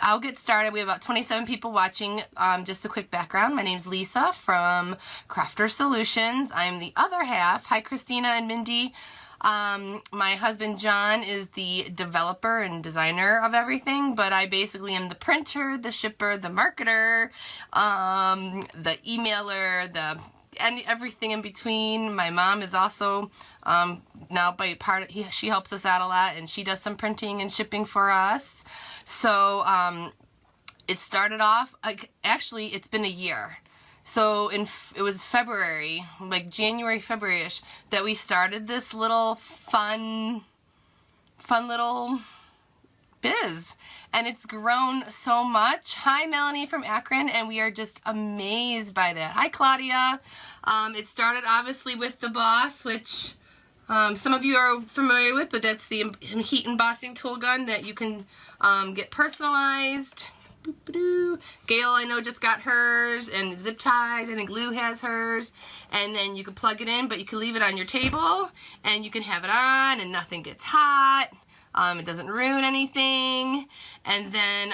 I'll get started. We have about 27 people watching. Just a quick background. My name's Lisa from Crafter Solutions. I'm the other half. Hi, Christina and Mindy. My husband John is the developer and designer of everything, but I basically am the printer, the shipper, the marketer, the emailer, and everything in between. My mom is also now she helps us out a lot, and she does some printing and shipping for us. So it started off, actually it's been a year. So it was February, like January, February-ish, that we started this little fun little biz. And it's grown so much. Hi, Melanie from Akron, and we are just amazed by that. Hi, Claudia. It started obviously with the Boss, which some of you are familiar with, but that's the heat embossing tool gun that you can get personalized. Gail, I know, just got hers, and zip ties. I think Lou has hers. And then you can plug it in, but you can leave it on your table, and you can have it on, and nothing gets hot. It doesn't ruin anything. And then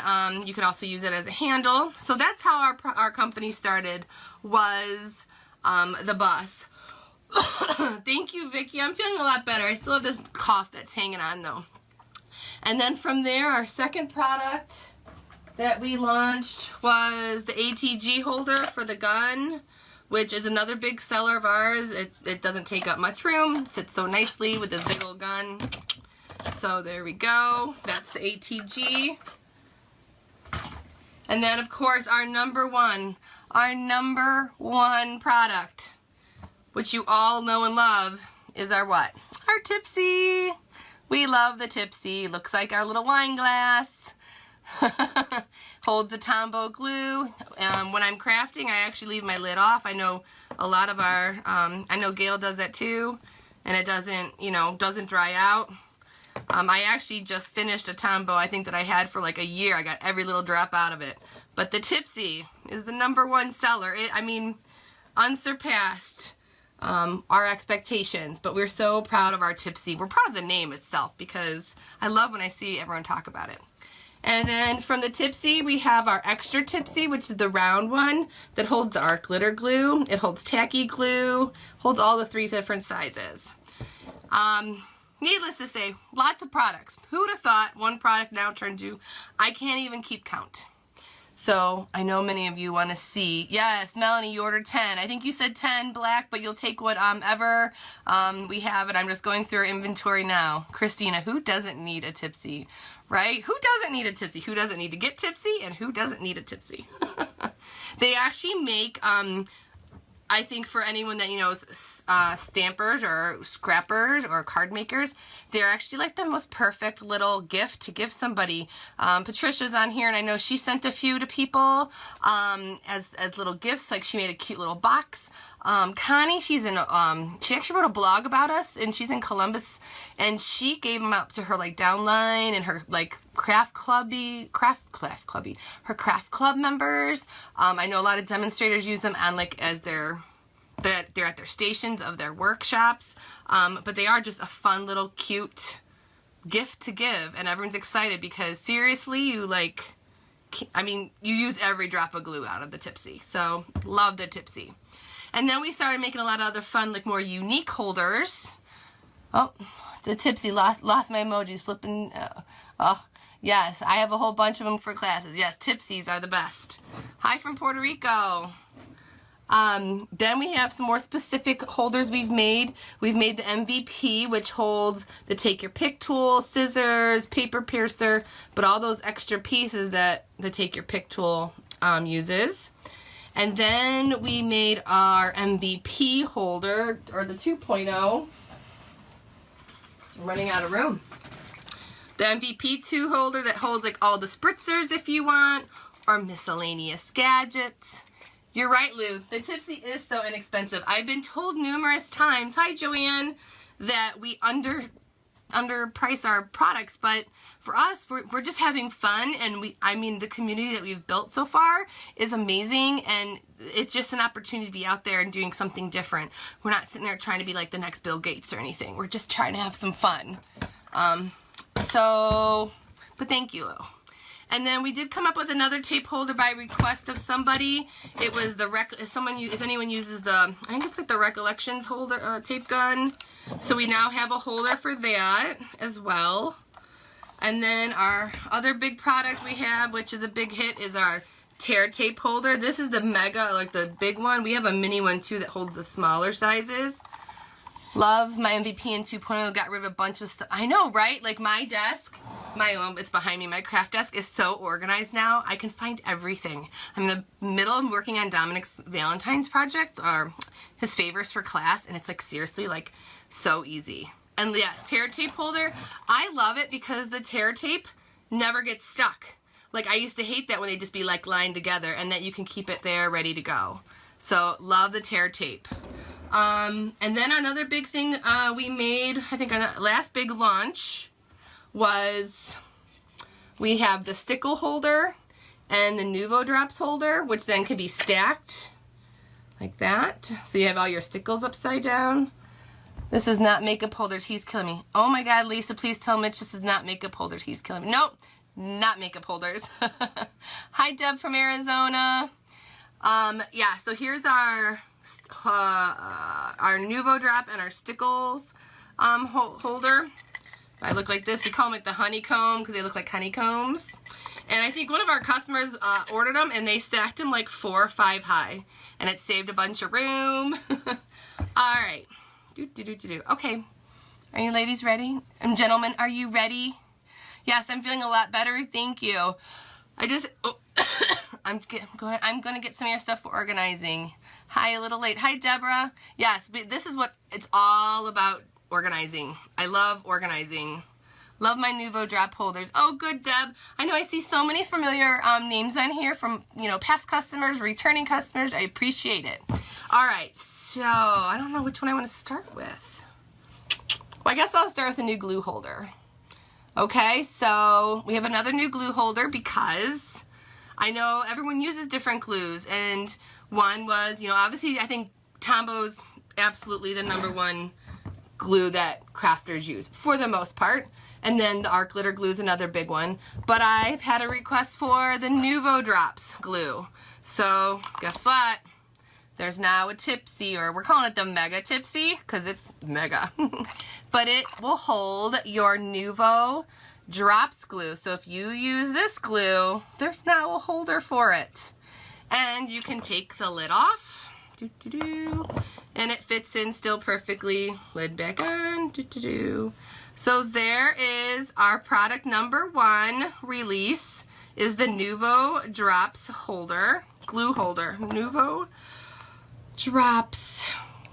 you can also use it as a handle. So that's how our company started, was the Bus. Thank you, Vicki. I'm feeling a lot better. I still have this cough that's hanging on, though. And then from there, our second product that we launched was the ATG holder for the gun, which is another big seller of ours. It doesn't take up much room. It sits so nicely with this big old gun. So there we go. That's the ATG. And then, of course, our number one product, which you all know and love, is our what? Our Tipsy. We love the Tipsy. Looks like our little wine glass. Holds the Tombow glue. When I'm crafting, I actually leave my lid off. I know a lot of our, I know Gail does that too, and it doesn't dry out. I actually just finished a Tombow, I think, that I had for like a year. I got every little drop out of it. But the Tipsy is the #1 seller. Unsurpassed our expectations. But we're so proud of our Tipsy. We're proud of the name itself, because I love when I see everyone talk about it. And then from the Tipsy, we have our extra Tipsy, which is the round one that holds the art glitter glue. It holds tacky glue, holds all the 3 different sizes. Needless to say, lots of products. Who would have thought one product now turned to, I can't even keep count. So I know many of you want to see. Yes, Melanie, you ordered 10. I think you said 10 black, but you'll take whatever we have it. I'm just going through our inventory now. Christina, who doesn't need a Tipsy, right? Who doesn't need a Tipsy? Who doesn't need to get tipsy, and who doesn't need a Tipsy? They actually make, I think for anyone that knows stampers or scrappers or card makers, they're actually like the most perfect little gift to give somebody. Patricia's on here, and I know she sent a few to people as little gifts. Like, she made a cute little box. Connie, she actually wrote a blog about us, and she's in Columbus, and she gave them out to her like downline and her like craft club members. I know a lot of demonstrators use them on as they're at their stations of their workshops, but they are just a fun little cute gift to give, and everyone's excited because seriously, you use every drop of glue out of the Tipsy. So love the Tipsy. And then we started making a lot of other fun, more unique holders. Oh, the Tipsy lost my emojis flipping. Oh, yes, I have a whole bunch of them for classes. Yes, Tipsies are the best. Hi from Puerto Rico. Then we have some more specific holders we've made. We've made the MVP, which holds the Take Your Pick tool, scissors, paper piercer, but all those extra pieces that the Take Your Pick tool uses. And then we made our MVP holder, or the 2.0. I'm running out of room. The MVP 2 holder that holds all the spritzers if you want, or miscellaneous gadgets. You're right, Lou. The Tipsy is so inexpensive. I've been told numerous times, hi Joanne, that we underprice our products, but for us, we're just having fun, and the community that we've built so far is amazing, and it's just an opportunity to be out there and doing something different. We're not sitting there trying to be like the next Bill Gates or anything. We're just trying to have some fun. But thank you, Lou. And then we did come up with another tape holder by request of somebody. It was the if anyone uses the, I think it's like the Recollections holder tape gun. So we now have a holder for that as well. And then our other big product we have, which is a big hit, is our tear tape holder. This is the mega, like the big one. We have a mini one too that holds the smaller sizes. Love my MVP in 2.0. Got rid of a bunch of stuff. I know, right? Like my desk, it's behind me. My craft desk is so organized now. I can find everything. I'm in the middle of working on Dominic's Valentine's project, or his favors for class, and it's like seriously like so easy. And yes, tear tape holder. I love it because the tear tape never gets stuck. Like I used to hate that when they just be like lined together, and that you can keep it there ready to go. So love the tear tape. And then another big thing we made, I think our last big launch, was we have the stickle holder and the Nuvo drops holder, which then can be stacked like that. So you have all your stickles upside down. This is not makeup holders. He's killing me. Oh my God, Lisa, please tell Mitch this is not makeup holders. He's killing me. Nope, not makeup holders. Hi, Deb from Arizona. Yeah, so here's our Nuvo drop and our stickles holder. I look like this. We call them like the honeycomb because they look like honeycombs. And I think one of our customers ordered them and they stacked them like 4 or 5 high. And it saved a bunch of room. Alright. Okay. Are you ladies ready? And gentlemen, are you ready? Yes, I'm feeling a lot better. Thank you. I'm going to get some of your stuff for organizing. Hi, a little late. Hi, Deborah. Yes, but this is what it's all about, organizing. I love organizing. Love my Nuvo drop holders. Oh, good, Deb. I know I see so many familiar names on here from, past customers, returning customers. I appreciate it. All right, so I don't know which one I want to start with. Well, I guess I'll start with a new glue holder. Okay, so we have another new glue holder because I know everyone uses different glues, and one was, obviously I think Tombo's absolutely the #1 glue that crafters use for the most part, and then the Art Glitter glue is another big one, but I've had a request for the Nuvo Drops glue. So guess what? There's now a Tipsy, or we're calling it the Mega Tipsy because it's mega. But it will hold your Nuvo Drops glue. So if you use this glue, there's now a holder for it. And you can take the lid off. And it fits in still perfectly. Lid back on. So there is our product #1 release, is the Nuvo Drops holder, glue holder. Nuvo Drops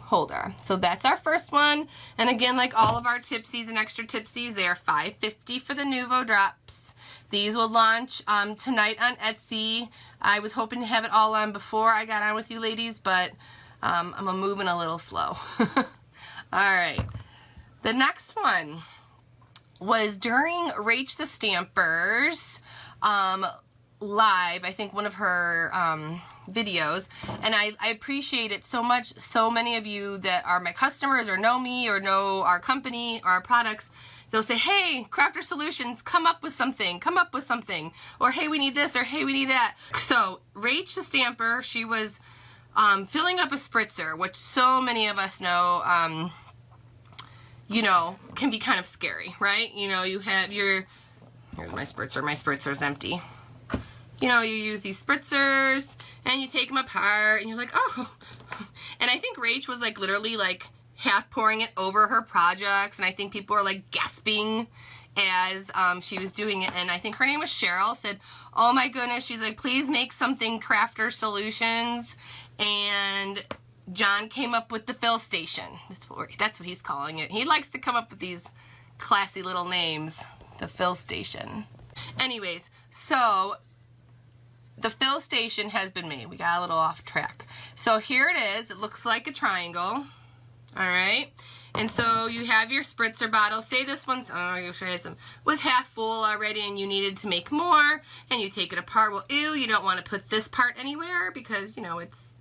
holder. So that's our first one. And again, like all of our Tipsies and extra Tipsies, they are $5.50 for the Nuvo Drops. These will launch tonight on Etsy. I was hoping to have it all on before I got on with you ladies, but I'm moving a little slow. Alright. The next one was during Rach the Stamper's live, I think one of her videos, and I appreciate it so much. So many of you that are my customers or know me or know our company or our products, they'll say, hey, Crafter Solutions, come up with something, or hey, we need this, or hey, we need that. So Rach the Stamper, she was filling up a spritzer, which so many of us know, can be kind of scary, right? You have here's my spritzer's empty. You use these spritzers and you take them apart and you're like, oh. And I think Rach was like literally like half pouring it over her projects, and I think people were like gasping as she was doing it. And I think her name was Cheryl, said, oh my goodness, she's like, please make something Crafter Solutions. And John came up with the fill station. That's what he's calling it. He likes to come up with these classy little names. The fill station. Anyways, so the fill station has been made. We got a little off track. So here it is. It looks like a triangle. Alright. And so you have your spritzer bottle. Say this one's, was half full already and you needed to make more. And you take it apart. Well, ew, you don't want to put this part anywhere because,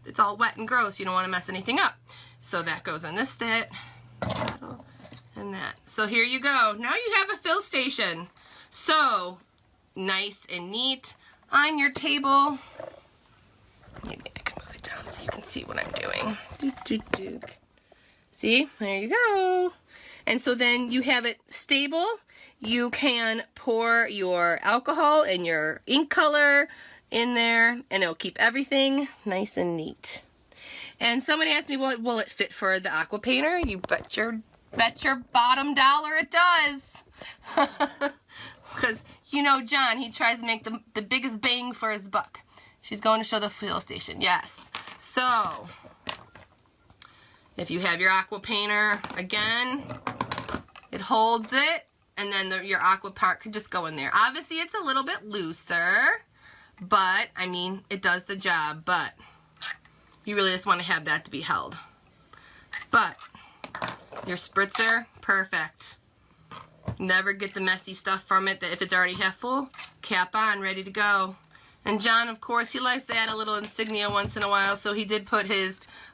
it's all wet and gross. You don't want to mess anything up. So that goes on this bottle and that. So here you go. Now you have a fill station. So nice and neat on your table. Maybe I can move it down so you can see what I'm doing. See, there you go. And so then you have it stable. You can pour your alcohol and your ink color in there, and it'll keep everything nice and neat. And someone asked me, well, will it fit for the aqua painter? You bet your bottom dollar it does. Because you know John, he tries to make the biggest bang for his buck. She's going to show the fill station, yes. So, if you have your aqua painter, again, it holds it, and then your aqua part could just go in there. Obviously, it's a little bit looser, but, I mean, it does the job, but you really just want to have that to be held. But your spritzer, perfect. Never get the messy stuff from it. If it's already half full, cap on, ready to go. And John, of course, he likes to add a little insignia once in a while, so he did put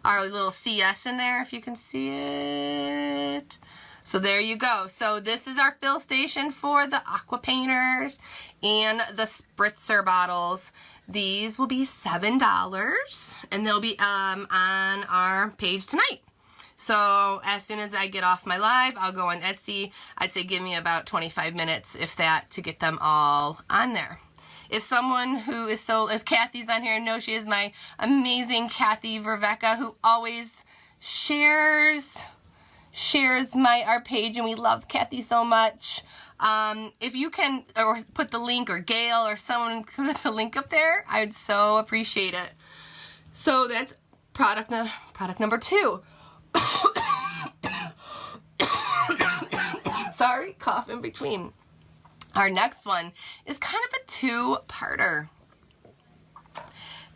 our little CS in there, if you can see it. So there you go. So this is our fill station for the aqua painters and the spritzer bottles. These will be $7, and they'll be on our page tonight. So as soon as I get off my live, I'll go on Etsy. I'd say give me about 25 minutes, if that, to get them all on there. If someone who is if Kathy's on here, know she is my amazing Kathy Vervecca, who always shares our page, and we love Kathy so much. If you can, or put the link, or Gail, or someone put the link up there, I'd so appreciate it. So that's product number 2. Sorry, cough in between. Our next one is kind of a two-parter.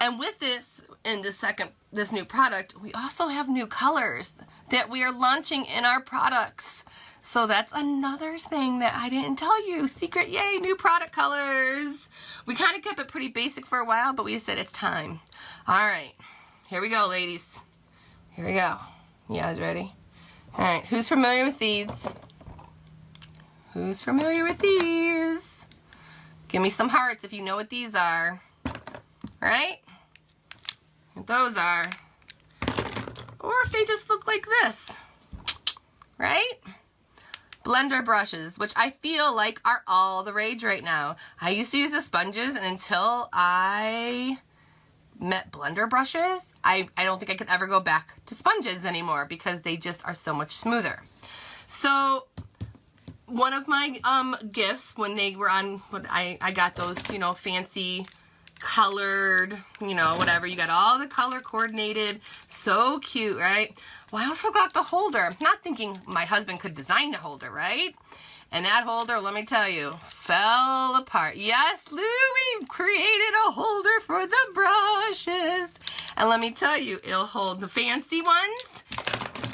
And with this, in this new product, we also have new colors that we are launching in our products. So that's another thing that I didn't tell you. Secret, yay, new product colors. We kind of kept it pretty basic for a while, but we said it's time. All right, here we go, ladies. Here we go. You guys ready? All right, who's familiar with these? Who's familiar with these? Give me some hearts if you know what these are. Right? What those are. Or if they just look like this. Right? Blender brushes, which I feel like are all the rage right now. I used to use the sponges, and until I met blender brushes, I don't think I could ever go back to sponges anymore, because they just are so much smoother. So one of my gifts when they were on, when I got those, you know, fancy colored, you know, whatever, you got all the color coordinated, so cute, right? Well, I also got the holder, not thinking my husband could design the holder, right? And that holder, let me tell you, fell apart. Yes, Louie created a holder for the brushes. And let me tell you, it'll hold the fancy ones,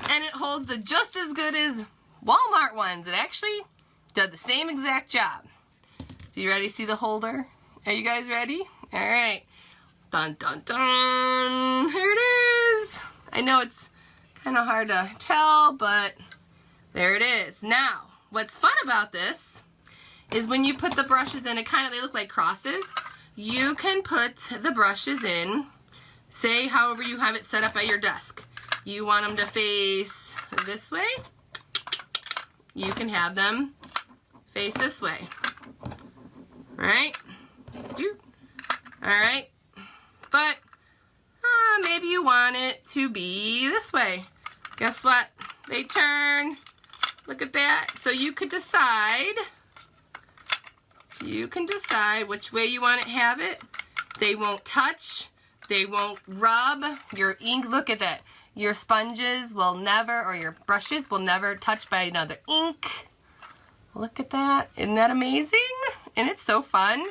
and it holds the just as good as Walmart ones. It actually did the same exact job. So you ready to see the holder? Are you guys ready? All right. Dun, dun, dun. Here it is. I know it's kind of hard to tell, but there it is. Now, what's fun about this is when you put the brushes in, they look like crosses. You can put the brushes in, say however you have it set up at your desk. You want them to face this way, you can have them face this way. Right? Alright. But maybe you want it to be this way. Guess what? They turn. Look at that. So you could decide. You can decide which way you want to have it. They won't touch. They won't rub. Your ink, look at that. Your sponges will never, or your brushes will never touch by another ink. Look at that. Isn't that amazing? And it's so fun.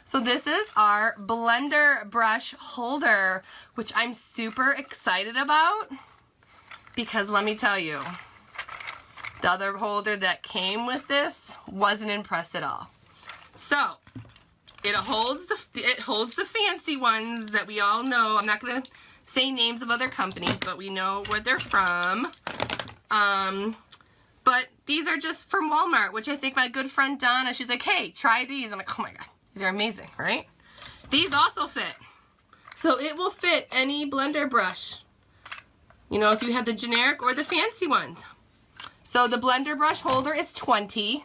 So this is our blender brush holder, which I'm super excited about, because let me tell you, the other holder that came with this wasn't impressed at all. So it holds the fancy ones that we all know. I'm not going to say names of other companies, but we know where they're from. But these are just from Walmart, which I think my good friend Donna, she's like, hey, try these. I'm like, oh my God, these These are amazing, right? These also fit. So it will fit any blender brush. You know, if you have the generic or the fancy ones. So the blender brush holder is $20.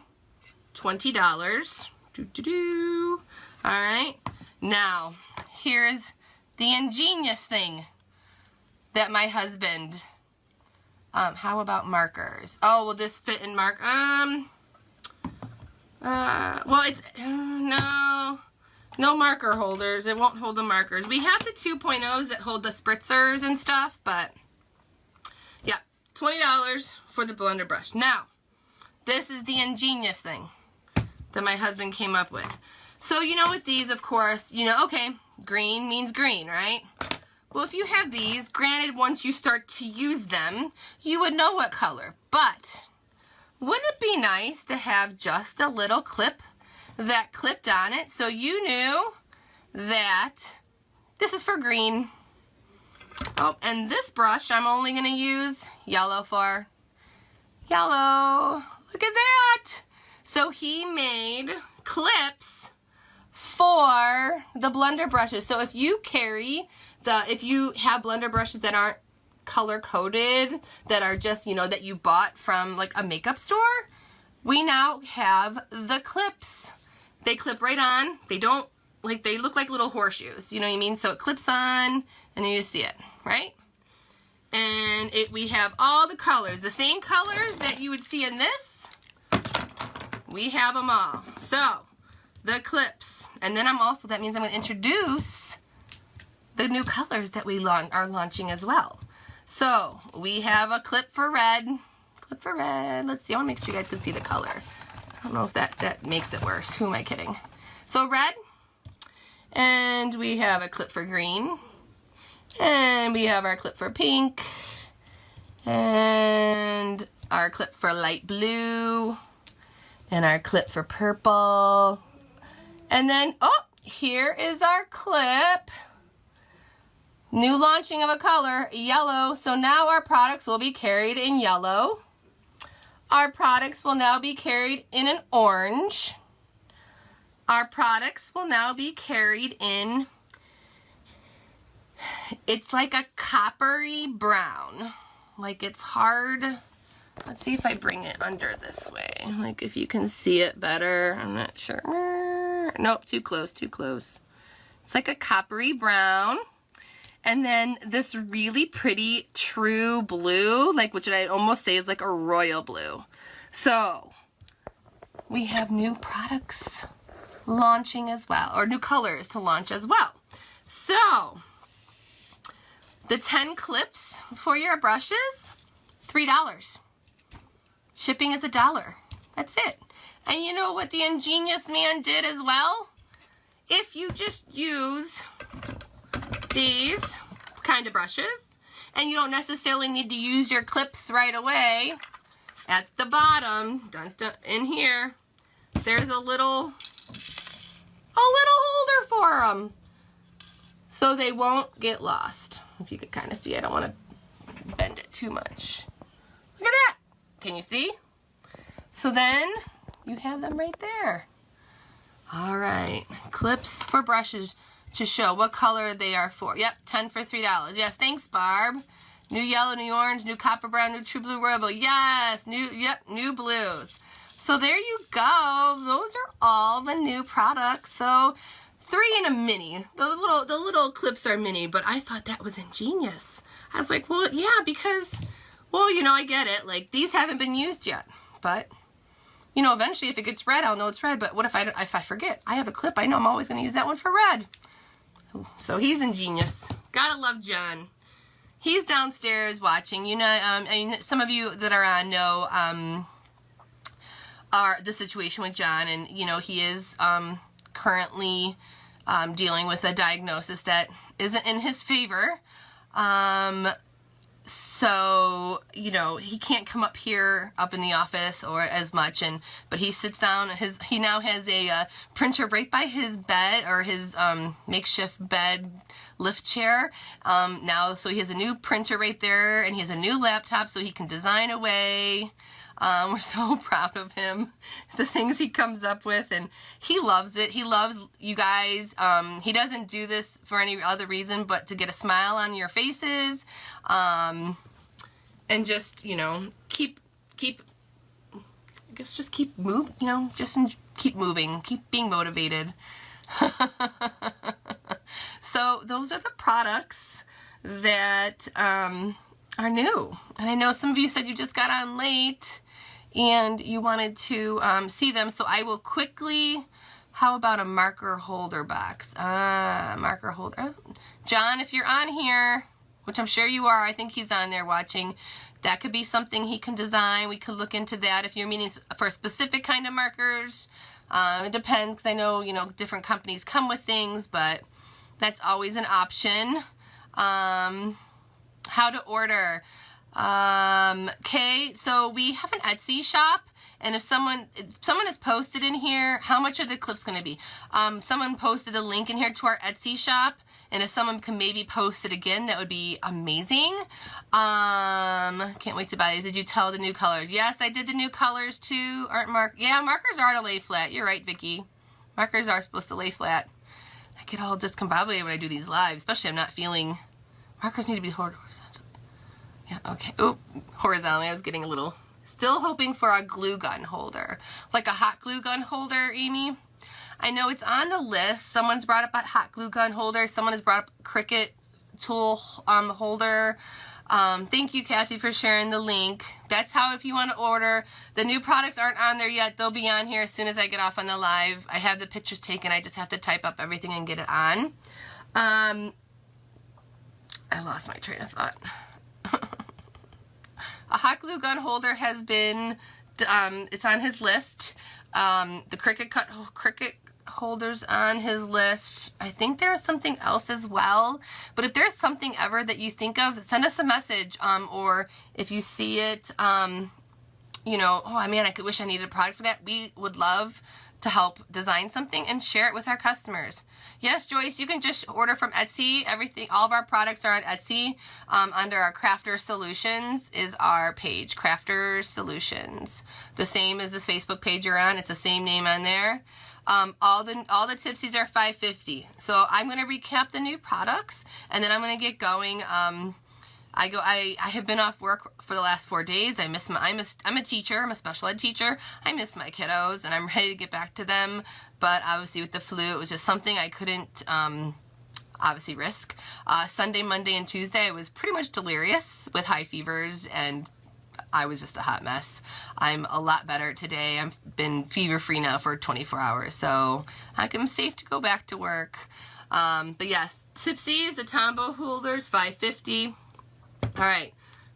All right. Now, here's the ingenious thing that my husband, how about markers? Oh, will this fit in well, it's, no marker holders. It won't hold the markers. We have the 2.0s that hold the spritzers and stuff, but yeah, $20 for the blender brush. Now, this is the ingenious thing that my husband came up with. So, you know, with these, of course, you know, okay, green means green, right? Well, if you have these, granted, once you start to use them, you would know what color. But wouldn't it be nice to have just a little clip that clipped on it so you knew that this is for green? Oh, and this brush I'm only going to use yellow for. Yellow. Look at that. So he made clips for the blender brushes. So if you if you have blender brushes that aren't color coded, that are just, you know, that you bought from like a makeup store, we now have the clips. They clip right on. They don't, like, they look like little horseshoes, you know what I mean? So it clips on and you just see it, right? And we have all the colors, the same colors that you would see in this. We have them all. So the clips, and then that means I'm going to introduce the new colors that we are launching as well. So we have a clip for red. Clip for red. Let's see. I want to make sure you guys can see the color. I don't know if that makes it worse. Who am I kidding? So red. And we have a clip for green. And we have our clip for pink. And our clip for light blue. And our clip for purple. And then, oh, here is our clip. New launching of a color, yellow. So now our products will be carried in yellow. Our products will now be carried in an orange. Our products will now be carried in, it's like a coppery brown. Like it's hard. Let's see if I bring it under this way. Like if you can see it better. I'm not sure. Nope, too close, too close. It's like a coppery brown. And then this really pretty true blue, like which I'd almost say is like a royal blue. So we have new products launching as well, or new colors to launch as well. So the 10 clips for your brushes, $3. Shipping is $1. That's it. And you know what the ingenious man did as well? If you just use these kind of brushes, and you don't necessarily need to use your clips right away, at the bottom, in here, there's a little holder for them, so they won't get lost. If you could kind of see, I don't want to bend it too much. Look at that. Can you see? So then you have them right there. All right, clips for brushes to show what color they are for. Yep, 10 for $3. Yes, thanks, Barb. New yellow, new orange, new copper brown, new true blue royal blue. Yes, new blues. So there you go. Those are all the new products. So 3 in a mini. The little clips are mini, but I thought that was ingenious. I was like, well, yeah, because, well, you know, I get it. Like, these haven't been used yet, but you know, eventually if it gets red, I'll know it's red. But what if I forget? I have a clip. I know I'm always going to use that one for red. So he's ingenious. Gotta love John. He's downstairs watching. You know, and some of you that are on know the situation with John, and you know he is currently dealing with a diagnosis that isn't in his favor. So, you know, he can't come up here, up in the office or as much, but he sits down, he now has a printer right by his bed, or his makeshift bed lift chair now, so he has a new printer right there, and he has a new laptop so he can design away. We're so proud of him, the things he comes up with, and he loves it. He loves you guys. He doesn't do this for any other reason but to get a smile on your faces, and just, you know, keep, I guess just keep moving, you know, just keep moving, keep being motivated. So those are the products that are new. And I know some of you said you just got on late and you wanted to see them, so I will quickly. How about a marker holder box? Marker holder. John, if you're on here, which I'm sure you are, I think he's on there watching, that could be something he can design. We could look into that if you're meaning for a specific kind of markers. It depends, because I know, you know, different companies come with things, but that's always an option. How to order. Okay, so we have an Etsy shop, and if someone has posted in here, how much are the clips going to be? Someone posted a link in here to our Etsy shop, and if someone can maybe post it again, that would be amazing. Can't wait to buy these. Did you tell the new colors? Yes, I did the new colors too. Yeah, markers are to lay flat. You're right, Vicky. Markers are supposed to lay flat. I get all discombobulated when I do these lives, especially I'm not feeling. Markers need to be horizontally. Yeah, okay. Oh, horizontally. I was getting a little. Still hoping for a glue gun holder, like a hot glue gun holder, Amy. I know it's on the list. Someone's brought up a hot glue gun holder. Someone has brought up a Cricut tool holder. Thank you, Kathy, for sharing the link. That's how, if you want to order. The new products aren't on there yet. They'll be on here as soon as I get off on the live. I have the pictures taken. I just have to type up everything and get it on. I lost my train of thought. A hot glue gun holder has been, it's on his list. The Cricut holders on his list. I think there's something else as well. But if there's something ever that you think of, send us a message. Or if you see it, you know, oh man, I wish I needed a product for that. We would love to help design something and share it with our customers. Yes, Joyce, you can just order from Etsy. Everything, all of our products are on Etsy. Under our Crafter Solutions is our page, Crafter Solutions. The same as this Facebook page you're on. It's the same name on there. All the tipsies are $5.50. So I'm going to recap the new products, and then I'm going to get going. I have been off work for the last 4 days. I'm a teacher. I'm a special ed teacher. I miss my kiddos, and I'm ready to get back to them. But obviously with the flu, it was just something I couldn't obviously risk. Sunday, Monday, and Tuesday, I was pretty much delirious with high fevers, and I was just a hot mess. I'm a lot better today. I've been fever-free now for 24 hours, so I'm safe to go back to work. But yes, tipsies, the Tombow holders, $5.50. All right,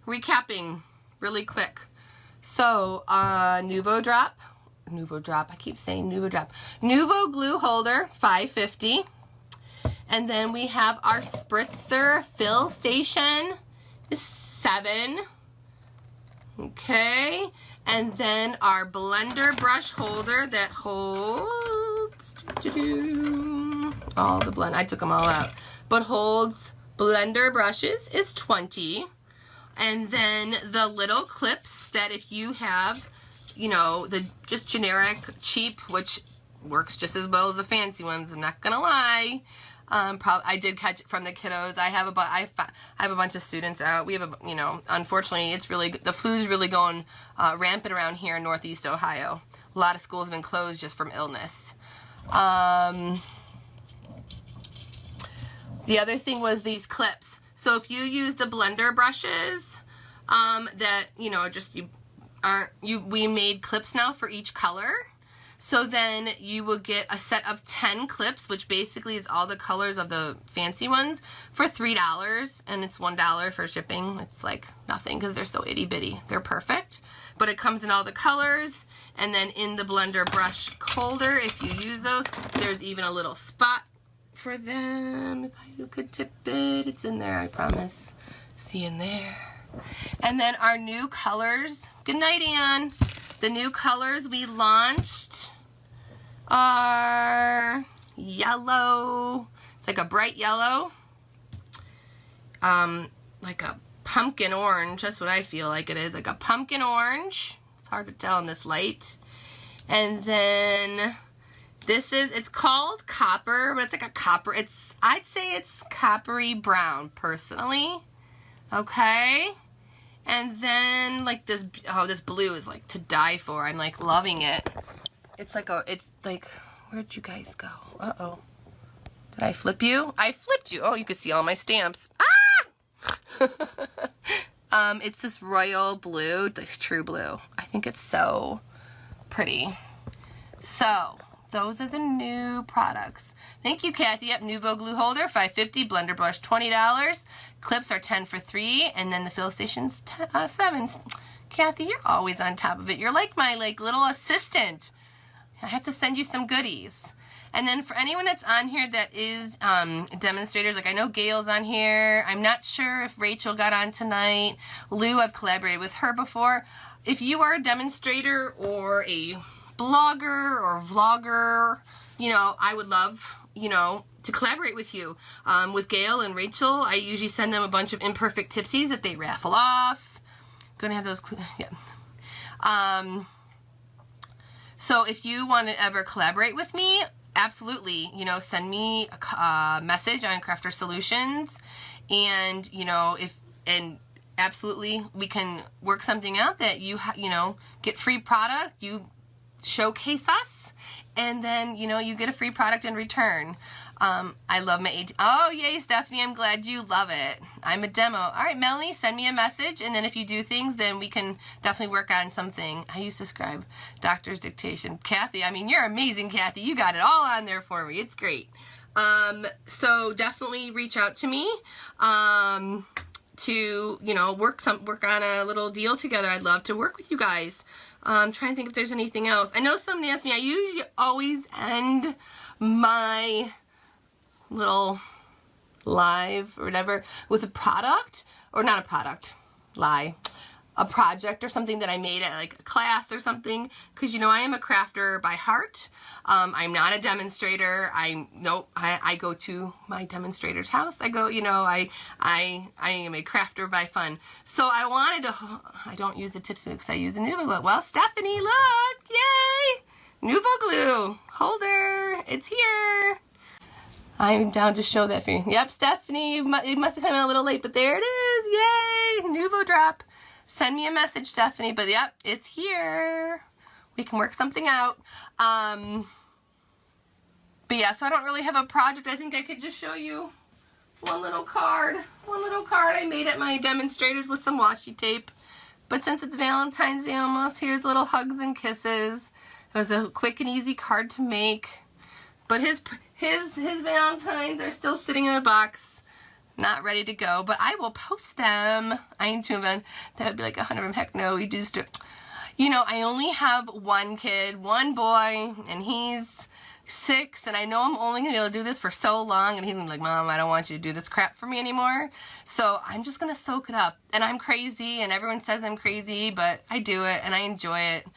recapping really quick. So, Nuvo drop, I keep saying Nuvo drop. Nuvo glue holder, $5.50. And then we have our spritzer fill station, is $7. Okay, and then our blender brush holder that holds all the blend. I took them all out, but holds blender brushes is $20. And then the little clips that if you have, you know, the just generic cheap, which works just as well as the fancy ones, I'm not gonna lie. I did catch it from the kiddos. I have a bunch of students out. We have you know, unfortunately, the flu's really going rampant around here in Northeast Ohio. A lot of schools have been closed just from illness. The other thing was these clips. So if you use the blender brushes, that, you know, we made clips now for each color. So then you will get a set of 10 clips, which basically is all the colors of the fancy ones, for $3, and it's $1 for shipping. It's like nothing because they're so itty bitty. They're perfect. But it comes in all the colors, and then in the blender brush holder, if you use those, there's even a little spot for them. If I could tip it, it's in there, I promise. See in there. And then our new colors. Good night, Ann. The new colors we launched are yellow. It's like a bright yellow. Like a pumpkin orange. That's what I feel like it is. Like a pumpkin orange. It's hard to tell in this light. And then this is, it's called copper, but it's like a copper. I'd say it's coppery brown, personally. Okay. And then like this, oh, this blue is like to die for. I'm like loving it. It's like, where'd you guys go? Uh-oh. Did I flip you? I flipped you. Oh, you can see all my stamps. Ah! It's this royal blue, this true blue. I think it's so pretty. So, those are the new products. Thank you, Kathy. Yep, Nuvo glue holder, $5.50. Blender brush, $20. Clips are 10 for $3, and then the fill station's $7. Kathy, you're always on top of it. You're like my little assistant. I have to send you some goodies. And then for anyone that's on here that is demonstrators, like I know Gail's on here. I'm not sure if Rachel got on tonight. Lou, I've collaborated with her before. If you are a demonstrator or a blogger or vlogger, you know, I would love, you know, to collaborate with you. With Gail and Rachel, I usually send them a bunch of imperfect tipsies that they raffle off. Gonna have those, yeah. So if you want to ever collaborate with me, absolutely, you know, send me a message on Crafter Solutions, and, you know, absolutely, we can work something out that you know, get free product, you showcase us, and then, you know, you get a free product in return. I love my oh, yay, Stephanie, I'm glad you love it. I'm a demo. All right, Melanie, send me a message, and then if you do things, then we can definitely work on something. I used to scribe doctor's dictation. Kathy, I mean, you're amazing, Kathy. You got it all on there for me. It's great. So definitely reach out to me to, you know, work on a little deal together. I'd love to work with you guys. I'm trying to think if there's anything else. I know somebody asked me, I usually always end my little live or whatever with a product, or not a product, a project or something that I made at like a class or something, because, you know, I am a crafter by heart. I'm not a demonstrator. I go to my demonstrator's house. I go, you know, I am a crafter by fun. So I wanted to, I don't use the tips because I use a Nuvo glue. Well, Stephanie, look, yay, Nuvo glue holder, it's here. I'm down to show that for you. Yep, Stephanie, it must have come in a little late, but there it is. Yay, Nuvo drop. Send me a message, Stephanie, but yep, it's here. We can work something out. But yeah, so I don't really have a project. I think I could just show you one little card I made at my demonstrators with some washi tape. But since it's Valentine's Day almost, here's little hugs and kisses. It was a quick and easy card to make. But his Valentines are still sitting in a box, not ready to go. But I will post them. I need to invent, that would be like 100 of them. Heck no, we just do. You know, I only have one kid, one boy, and he's 6, and I know I'm only going to be able to do this for so long, and he's going to be like, Mom, I don't want you to do this crap for me anymore. So I'm just going to soak it up. And I'm crazy, and everyone says I'm crazy, but I do it, and I enjoy it.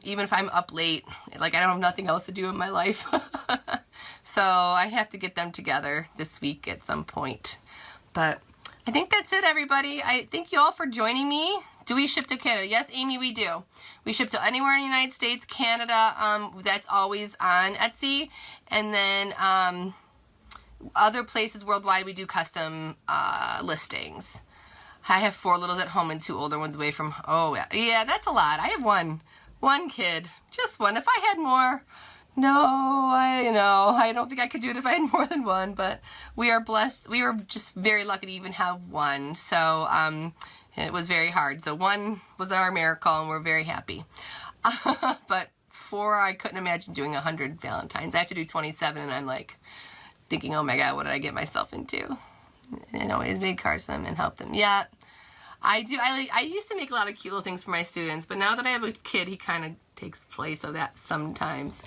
Even if I'm up late, like I don't have nothing else to do in my life. So I have to get them together this week at some point. But I think that's it, everybody. I thank you all for joining me. Do we ship to Canada? Yes, Amy, we do. We ship to anywhere in the United States, Canada. That's always on Etsy. And then other places worldwide, we do custom listings. I have 4 littles at home and 2 older ones away from, oh yeah, that's a lot. I have one kid, just one. If I had more, no, I don't think I could do it if I had more than one, but we are blessed. We were just very lucky to even have one. So it was very hard. So 1 was our miracle, and we're very happy. But 4, I couldn't imagine doing 100 Valentines. I have to do 27, and I'm like thinking, oh my God, what did I get myself into? And always made cards for them and help them. Yeah, I do. I used to make a lot of cute little things for my students, but now that I have a kid, he kind of takes place of that sometimes.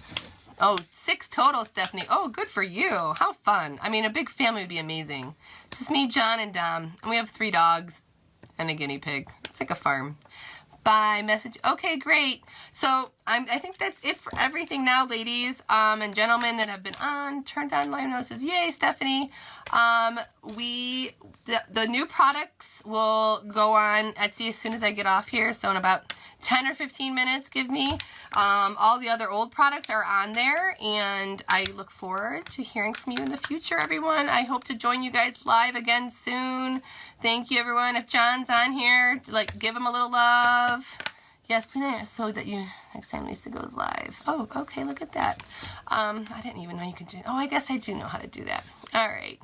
Oh, 6 total, Stephanie. Oh, good for you. How fun. I mean, a big family would be amazing. It's just me, John, and Dom. And we have 3 dogs and a guinea pig. It's like a farm. Bye, message. Okay, great. So I think that's it for everything now, ladies and gentlemen that have been on, turned on live notices. Yay, Stephanie. the new products will go on Etsy as soon as I get off here, so in about 10 or 15 minutes, give me. All the other old products are on there, and I look forward to hearing from you in the future, everyone. I hope to join you guys live again soon. Thank you, everyone. If John's on here, like, give him a little love. Yes, please, so that you, next time Lisa goes live. Oh, okay, look at that. I didn't even know you could do, oh, I guess I do know how to do that. All right.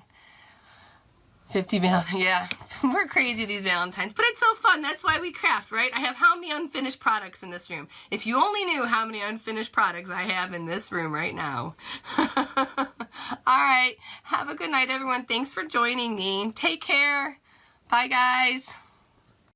50 Valentines, yeah. We're crazy these Valentines, but it's so fun. That's why we craft, right? I have how many unfinished products in this room? If you only knew how many unfinished products I have in this room right now. All right. Have a good night, everyone. Thanks for joining me. Take care. Bye, guys.